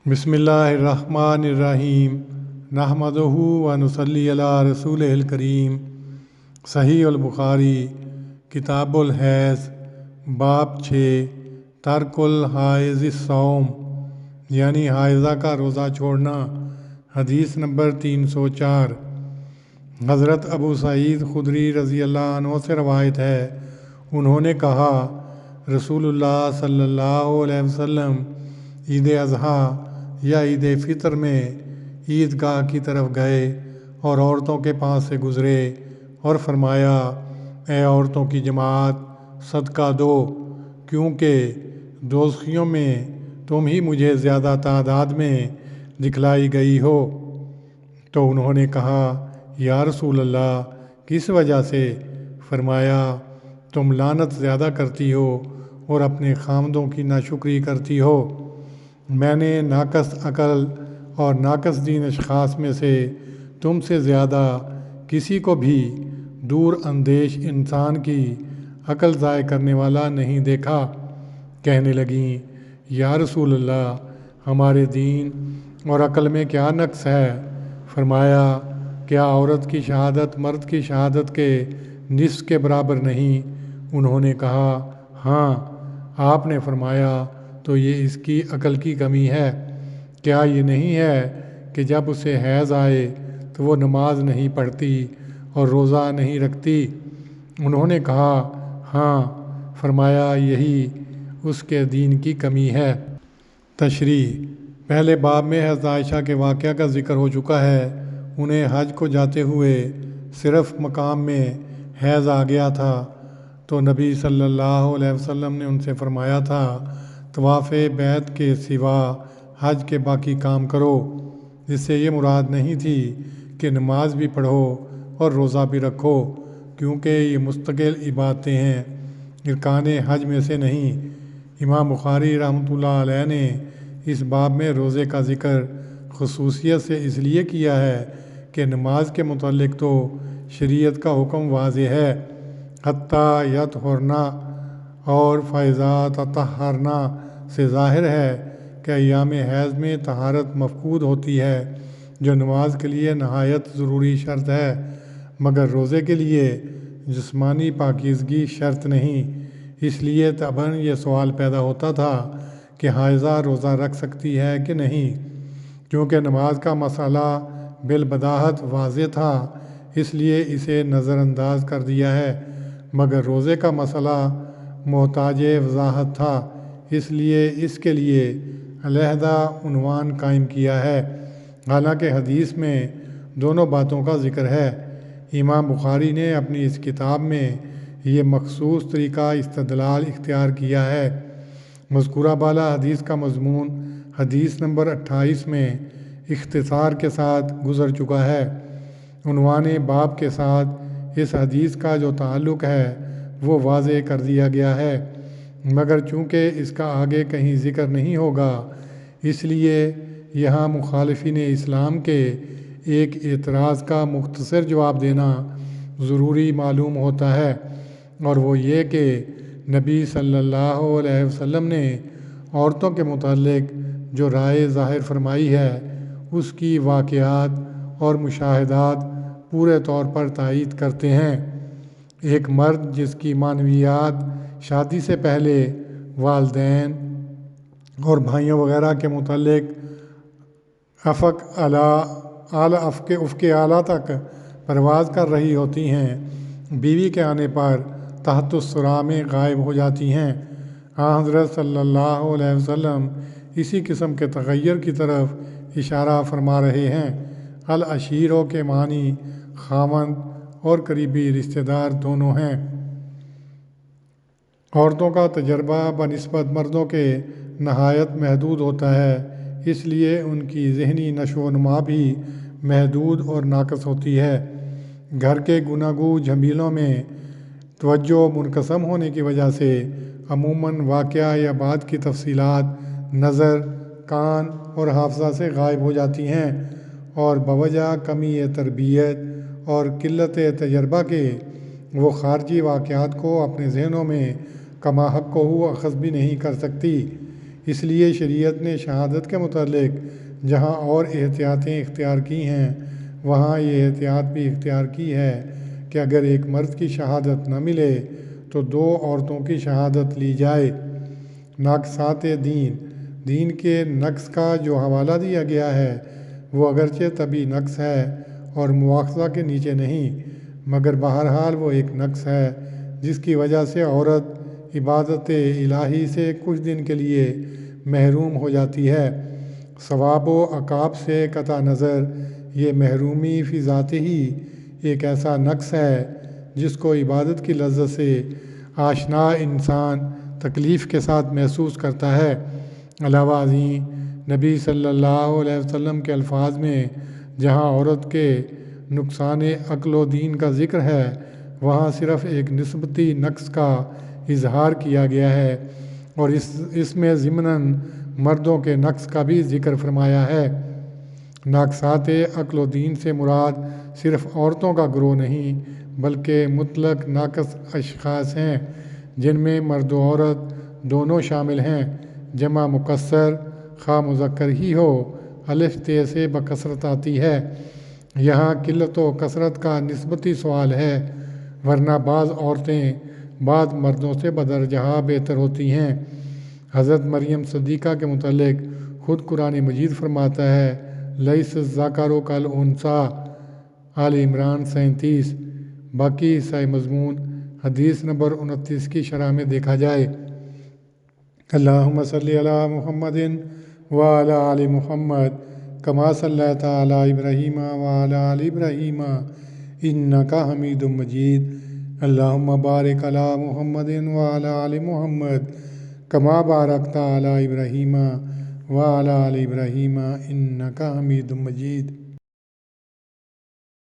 بسم اللہ الرحمن الرحیم نحمدہ و نصلی علی رسول الکریم۔ صحیح البخاری کتاب الحیض باب 6 ترک الحائض الصوم یعنی حائضہ کا روزہ چھوڑنا۔ حدیث نمبر 304۔ حضرت ابو سعید خدری رضی اللہ عنہ سے روایت ہے، انہوں نے کہا رسول اللہ صلی اللہ علیہ وسلم عید اضحیٰ یا عید فطر میں عیدگاہ کی طرف گئے اور عورتوں کے پاس سے گزرے اور فرمایا، اے عورتوں کی جماعت، صدقہ دو، کیونکہ دوزخیوں میں تم ہی مجھے زیادہ تعداد میں دکھلائی گئی ہو۔ تو انہوں نے کہا، یا رسول اللہ، کس وجہ سے؟ فرمایا، تم لعنت زیادہ کرتی ہو اور اپنے خامدوں کی ناشکری کرتی ہو۔ میں نے ناقص عقل اور ناقص دین اشخاص میں سے تم سے زیادہ کسی کو بھی دور اندیش انسان کی عقل ضائع کرنے والا نہیں دیکھا۔ کہنے لگیں، یا رسول اللہ، ہمارے دین اور عقل میں کیا نقص ہے؟ فرمایا، کیا عورت کی شہادت مرد کی شہادت کے نصف کے برابر نہیں؟ انہوں نے کہا، ہاں۔ آپ نے فرمایا، تو یہ اس کی عقل کی کمی ہے۔ کیا یہ نہیں ہے کہ جب اسے حیض آئے تو وہ نماز نہیں پڑھتی اور روزہ نہیں رکھتی؟ انہوں نے کہا، ہاں۔ فرمایا، یہی اس کے دین کی کمی ہے۔ تشریح۔ پہلے باب میں حضرت عائشہ کے واقعہ کا ذکر ہو چکا ہے۔ انہیں حج کو جاتے ہوئے صرف مقام میں حیض آ گیا تھا تو نبی صلی اللہ علیہ وسلم نے ان سے فرمایا تھا، طواف بیت کے سوا حج کے باقی کام کرو۔ اس سے یہ مراد نہیں تھی کہ نماز بھی پڑھو اور روزہ بھی رکھو، کیونکہ یہ مستقل عبادتیں ہیں، ارکان حج میں سے نہیں۔ امام بخاری رحمۃ اللہ علیہ نے اس باب میں روزے کا ذکر خصوصیت سے اس لیے کیا ہے کہ نماز کے متعلق تو شریعت کا حکم واضح ہے، حتیٰ یطہرنا اور فاذا تطہرنا سے ظاہر ہے کہ ایام حیض میں طہارت مفقود ہوتی ہے، جو نماز کے لیے نہایت ضروری شرط ہے، مگر روزے کے لیے جسمانی پاکیزگی شرط نہیں۔ اس لیے طبعاً یہ سوال پیدا ہوتا تھا کہ حائضہ روزہ رکھ سکتی ہے کہ نہیں؟ کیونکہ نماز کا مسئلہ بالبداہت واضح تھا، اس لیے اسے نظر انداز کر دیا ہے، مگر روزے کا مسئلہ محتاج وضاحت تھا، اس لیے اس کے لیے علیحدہ عنوان قائم کیا ہے۔ حالانکہ حدیث میں دونوں باتوں کا ذکر ہے۔ امام بخاری نے اپنی اس کتاب میں یہ مخصوص طریقہ استدلال اختیار کیا ہے۔ مذکورہ بالا حدیث کا مضمون حدیث نمبر 28 میں اختصار کے ساتھ گزر چکا ہے۔ عنوان باب کے ساتھ اس حدیث کا جو تعلق ہے وہ واضح کر دیا گیا ہے، مگر چونکہ اس کا آگے کہیں ذکر نہیں ہوگا، اس لیے یہاں مخالفین اسلام کے ایک اعتراض کا مختصر جواب دینا ضروری معلوم ہوتا ہے، اور وہ یہ کہ نبی صلی اللہ علیہ وسلم نے عورتوں کے متعلق جو رائے ظاہر فرمائی ہے، اس کی واقعات اور مشاہدات پورے طور پر تائید کرتے ہیں۔ ایک مرد جس کی معنویات شادی سے پہلے والدین اور بھائیوں وغیرہ کے متعلق افق اعلیٰ تک پرواز کر رہی ہوتی ہیں، بیوی کے آنے پر تحت الثریٰ میں غائب ہو جاتی ہیں۔ حضرت صلی اللہ علیہ وسلم اسی قسم کے تغیر کی طرف اشارہ فرما رہے ہیں۔ العشیروں کے معنی خاوند اور قریبی رشتہ دار دونوں ہیں۔ عورتوں کا تجربہ بنسبت مردوں کے نہایت محدود ہوتا ہے، اس لیے ان کی ذہنی نشو و نما بھی محدود اور ناقص ہوتی ہے۔ گھر کے گفتگو جھمیلوں میں توجہ منقسم ہونے کی وجہ سے عموماً واقعہ یا بات کی تفصیلات نظر، کان اور حافظہ سے غائب ہو جاتی ہیں، اور بوجہ کمی تربیت اور قلت تجربہ کے وہ خارجی واقعات کو اپنے ذہنوں میں کما حق اخذ بھی نہیں کر سکتی۔ اس لیے شریعت نے شہادت کے متعلق جہاں اور احتیاطیں اختیار کی ہیں وہاں یہ احتیاط بھی اختیار کی ہے کہ اگر ایک مرد کی شہادت نہ ملے تو 2 عورتوں کی شہادت لی جائے۔ ناقصات دین کے نقص کا جو حوالہ دیا گیا ہے وہ اگرچہ طبی نقص ہے اور مواخذہ کے نیچے نہیں، مگر بہرحال وہ ایک نقص ہے جس کی وجہ سے عورت عبادت الہی سے کچھ دن کے لیے محروم ہو جاتی ہے۔ ثواب و عقاب سے قطع نظر یہ محرومی فی ذات ہی ایک ایسا نقص ہے جس کو عبادت کی لذت سے آشنا انسان تکلیف کے ساتھ محسوس کرتا ہے۔ علاوہ ازیں نبی صلی اللہ علیہ وسلم کے الفاظ میں جہاں عورت کے نقصان عقل و دین کا ذکر ہے وہاں صرف ایک نسبتی نقص کا اظہار کیا گیا ہے اور اس میں ضمناً مردوں کے نقص کا بھی ذکر فرمایا ہے۔ ناقصات عقل و دین سے مراد صرف عورتوں کا گروہ نہیں بلکہ مطلق ناقص اشخاص ہیں جن میں مرد و عورت دونوں شامل ہیں۔ جمع مکسر خواہ مذکر ہی ہو الف تے سے بکثرت آتی ہے۔ یہاں قلت و کثرت کا نسبتی سوال ہے، ورنہ بعض عورتیں بعض مردوں سے بدرجہ بہتر ہوتی ہیں۔ حضرت مریم صدیقہ کے متعلق خود قرآن مجید فرماتا ہے لیس الذکر کالانثیٰ، آل عمران 37۔ باقی حصہ مضمون حدیث نمبر 29 کی شرح میں دیکھا جائے۔ اللہم صلی علی محمد وعلی آل محمد کما صلیت علی ابراہیم وعلی آل ابراہیم انک حمید مجید۔ اللہم بارک علی محمد وعلی آل محمد کما بارکت علی ابراہیم وعلی آل ابراہیم انک حمید مجید۔